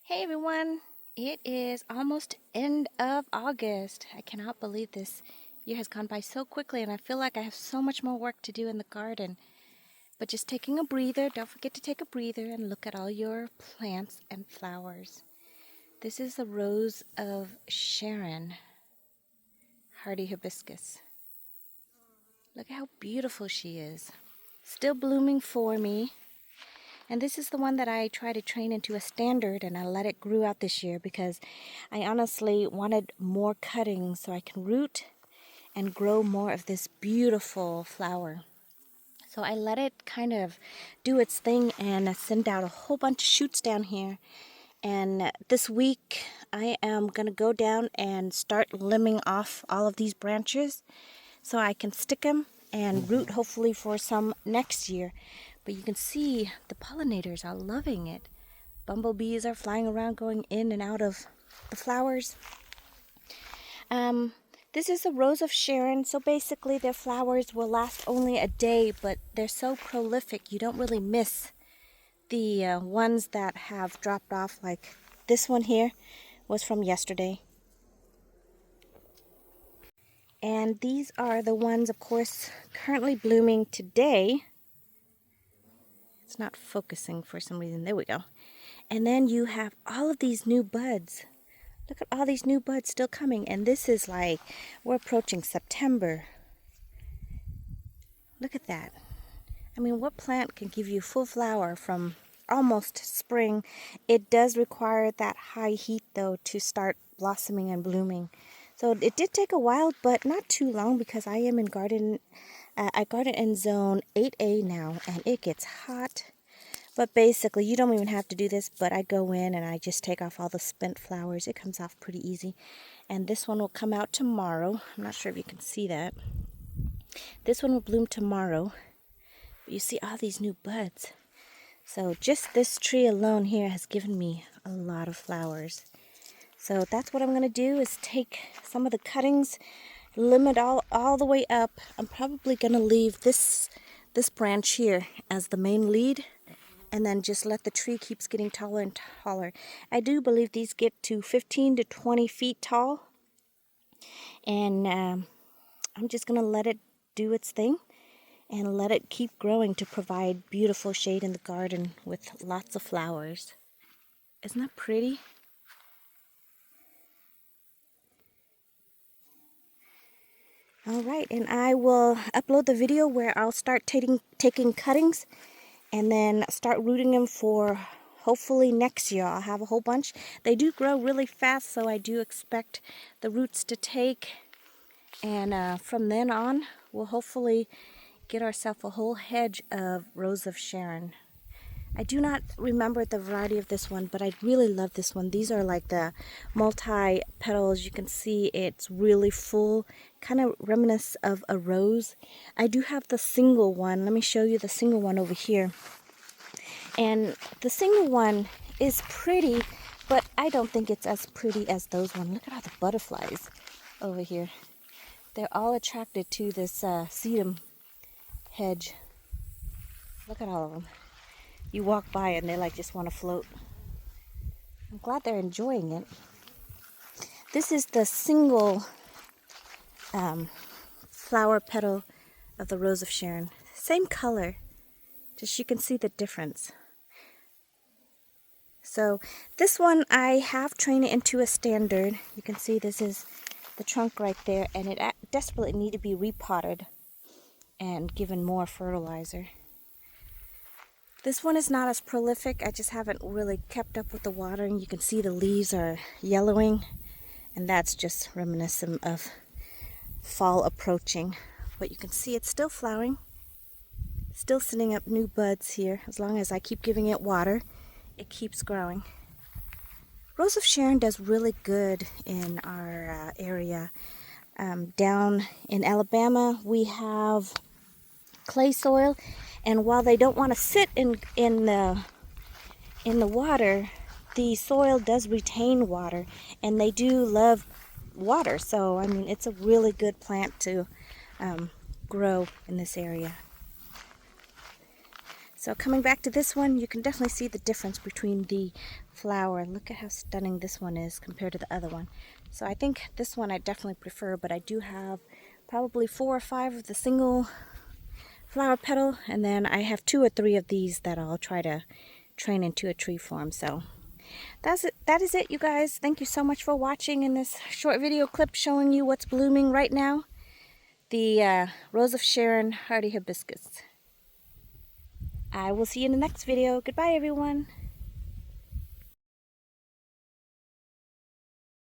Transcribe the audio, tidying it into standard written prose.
Hey everyone, it is almost end of August. I cannot believe this year has gone by so quickly and I feel like I have so much more work to do in the garden. But just taking a breather, don't forget to take a breather and look at all your plants and flowers. This is the rose of Sharon, hardy hibiscus. Look how beautiful she is. Still blooming for me. And this is the one that I try to train into a standard, and I let it grow out this year because I honestly wanted more cuttings so I can root and grow more of this beautiful flower. So I let it kind of do its thing and send out a whole bunch of shoots down here. And this week I am going to go down and start limbing off all of these branches so I can stick them and root hopefully for some next year. But you can see the pollinators are loving it. Bumblebees are flying around going in and out of the flowers. This is the Rose of Sharon, so basically their flowers will last only a day, but they're so prolific you don't really miss the ones that have dropped off, like this one here was from yesterday. And these are the ones, of course, currently blooming today. It's not focusing for some reason. There we go. And then you have all of these new buds. Look at all these new buds still coming. And this is like, we're approaching September. Look at that. I mean, what plant can give you full flower from almost spring? It does require that high heat, though, to start blossoming and blooming. So it did take a while, but not too long because I am in I garden in zone 8A now, and it gets hot. But basically, you don't even have to do this, but I go in and I just take off all the spent flowers. It comes off pretty easy. And this one will come out tomorrow. I'm not sure if you can see that. This one will bloom tomorrow. But you see all these new buds. So just this tree alone here has given me a lot of flowers. So that's what I'm going to do, is take some of the cuttings, limb it all the way up. I'm probably going to leave this branch here as the main lead, and then just let the tree keeps getting taller and taller. I do believe these get to 15 to 20 feet tall, and I'm just going to let it do its thing and let it keep growing to provide beautiful shade in the garden with lots of flowers. Isn't that pretty? Alright, and I will upload the video where I'll start taking cuttings and then start rooting them for hopefully next year. I'll have a whole bunch. They do grow really fast, so I do expect the roots to take. And from then on, we'll hopefully get ourselves a whole hedge of Rose of Sharon. I do not remember the variety of this one, but I really love this one. These are like the multi-petals. You can see it's really full, kind of reminiscent of a rose. I do have the single one. Let me show you the single one over here. And the single one is pretty, but I don't think it's as pretty as those ones. Look at all the butterflies over here. They're all attracted to this sedum hedge. Look at all of them. You walk by and they like just want to float. I'm glad they're enjoying it. This is the single flower petal of the Rose of Sharon. Same color, just you can see the difference. So this one I have trained it into a standard. You can see this is the trunk right there, and it desperately needs to be repotted and given more fertilizer. This one is not as prolific. I just haven't really kept up with the watering. You can see the leaves are yellowing, and that's just reminiscent of fall approaching. But you can see it's still flowering, still sending up new buds here. As long as I keep giving it water, it keeps growing. Rose of Sharon does really good in our area. Down in Alabama, we have clay soil. And while they don't want to sit in the water, the soil does retain water, and they do love water. So I mean, it's a really good plant to grow in this area. So coming back to this one, you can definitely see the difference between the flower. Look at how stunning this one is compared to the other one. So I think this one I definitely prefer, but I do have probably 4 or 5 of the single flower petal, and then I have 2 or 3 of these that I'll try to train into a tree form. So that's it. That is it, you guys. Thank you so much for watching in this short video clip showing you what's blooming right now. The Rose of Sharon hardy hibiscus. I will see you in the next video. Goodbye, everyone.